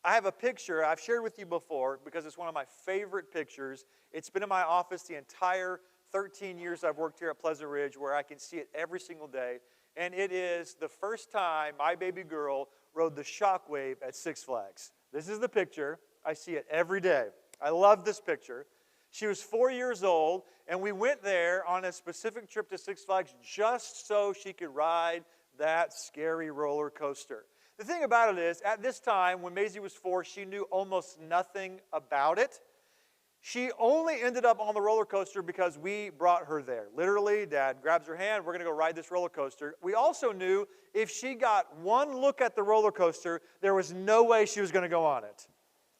I have a picture I've shared with you before because it's one of my favorite pictures. It's been in my office the entire 13 years I've worked here at Pleasant Ridge, where I can see it every single day. And it is the first time my baby girl rode the shockwave at Six Flags. This is the picture. I see it every day. I love this picture. She was 4 years old, and we went there on a specific trip to Six Flags just so she could ride that scary roller coaster. The thing about it is, at this time, when Maisie was 4, she knew almost nothing about it. She only ended up on the roller coaster because we brought her there. Literally, Dad grabs her hand, we're going to go ride this roller coaster. We also knew if she got one look at the roller coaster, there was no way she was going to go on it.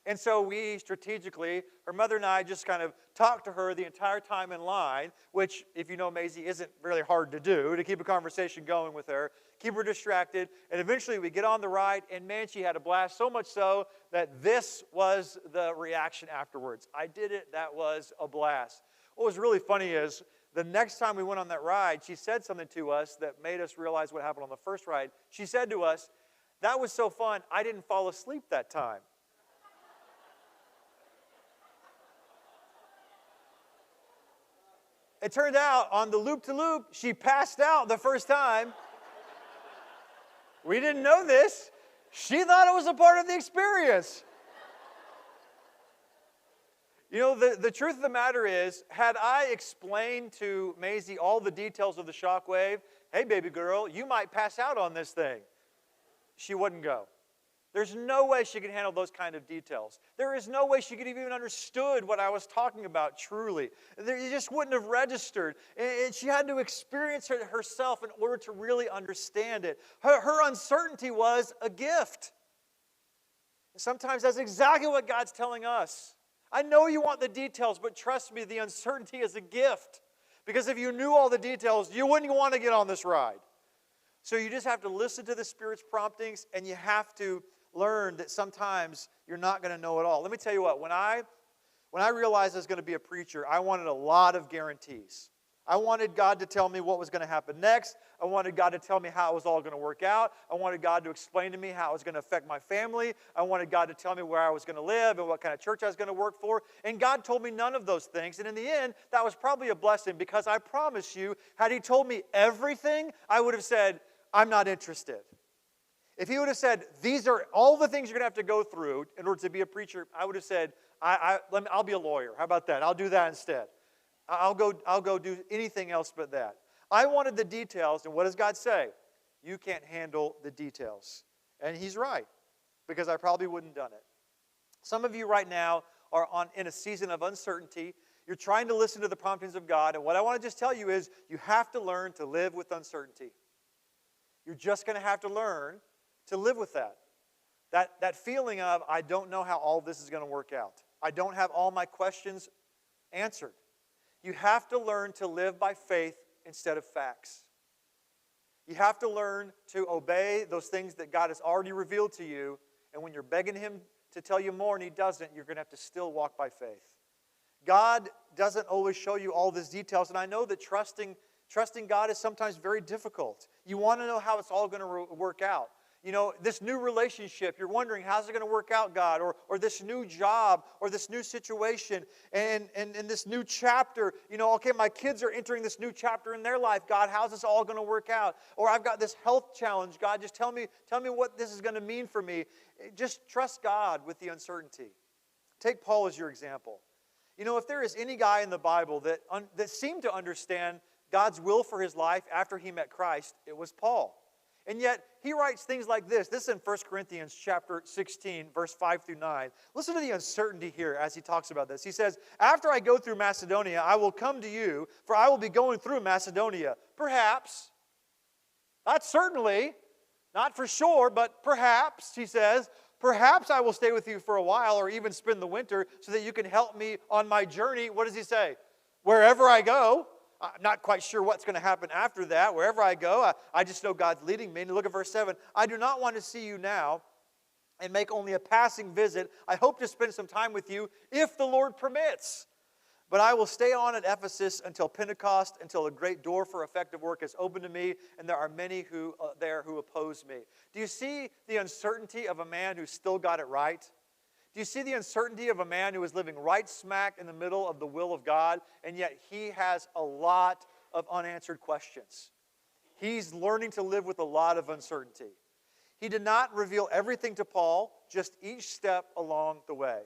And so we strategically, her mother and I, just kind of talked to her the entire time in line, which, if you know Maisie, isn't really hard to do, to keep a conversation going with her, keep her distracted. And eventually we get on the ride, and man, she had a blast, so much so that this was the reaction afterwards. I did it. That was a blast. What was really funny is the next time we went on that ride, she said something to us that made us realize what happened on the first ride. She said to us, "That was so fun, I didn't fall asleep that time." It turned out on the loop-to-loop, she passed out the first time. We didn't know this. She thought it was a part of the experience. You know, the truth of the matter is, had I explained to Maisie all the details of the shockwave, "Hey, baby girl, you might pass out on this thing," she wouldn't go. There's no way she could handle those kind of details. There is no way she could have even understood what I was talking about truly. It just wouldn't have registered. And she had to experience it herself in order to really understand it. Her uncertainty was a gift. Sometimes that's exactly what God's telling us. I know you want the details, but trust me, the uncertainty is a gift. Because if you knew all the details, you wouldn't want to get on this ride. So you just have to listen to the Spirit's promptings, and you have to learn that sometimes you're not going to know it all. Let me tell you what, when I realized I was going to be a preacher, I wanted a lot of guarantees. I wanted God to tell me what was going to happen next. I wanted God to tell me how it was all going to work out. I wanted God to explain to me how it was going to affect my family. I wanted God to tell me where I was going to live and what kind of church I was going to work for. And God told me none of those things. And in the end, that was probably a blessing, because I promise you, had He told me everything, I would have said, "I'm not interested." If He would have said, "These are all the things you're going to have to go through in order to be a preacher," I would have said, I'll be a lawyer. How about that? I'll do that instead. I'll go do anything else but that. I wanted the details, and what does God say? You can't handle the details. And He's right, because I probably wouldn't have done it. Some of you right now are in a season of uncertainty. You're trying to listen to the promptings of God, and what I want to just tell you is you have to learn to live with uncertainty. You're just going to have to learn to live with that. That feeling of, I don't know how all this is going to work out. I don't have all my questions answered. You have to learn to live by faith instead of facts. You have to learn to obey those things that God has already revealed to you, and when you're begging Him to tell you more and He doesn't, you're going to have to still walk by faith. God doesn't always show you all these details, and I know that trusting God is sometimes very difficult. You want to know how it's all going to work out. You know, this new relationship, you're wondering, how's it going to work out, God? Or this new job, or this new situation, and this new chapter. You know, okay, my kids are entering this new chapter in their life. God, how's this all going to work out? Or I've got this health challenge. God, just tell me what this is going to mean for me. Just trust God with the uncertainty. Take Paul as your example. You know, if there is any guy in the Bible that seemed to understand God's will for his life after he met Christ, it was Paul. And yet, he writes things like this. This is in 1 Corinthians chapter 16, verse 5 through 9. Listen to the uncertainty here as he talks about this. He says, "After I go through Macedonia, I will come to you, for I will be going through Macedonia. Perhaps," not certainly, not for sure, but perhaps, he says, "perhaps I will stay with you for a while or even spend the winter so that you can help me on my journey." What does he say? Wherever I go. I'm not quite sure what's going to happen after that. Wherever I go, I just know God's leading me. And look at verse 7. "I do not want to see you now and make only a passing visit. I hope to spend some time with you if the Lord permits." But I will stay on at Ephesus until Pentecost, until a great door for effective work is open to me, and there are many there who oppose me. Do you see the uncertainty of a man who still got it right? Do you see the uncertainty of a man who is living right smack in the middle of the will of God, and yet he has a lot of unanswered questions? He's learning to live with a lot of uncertainty. He did not reveal everything to Paul, just each step along the way.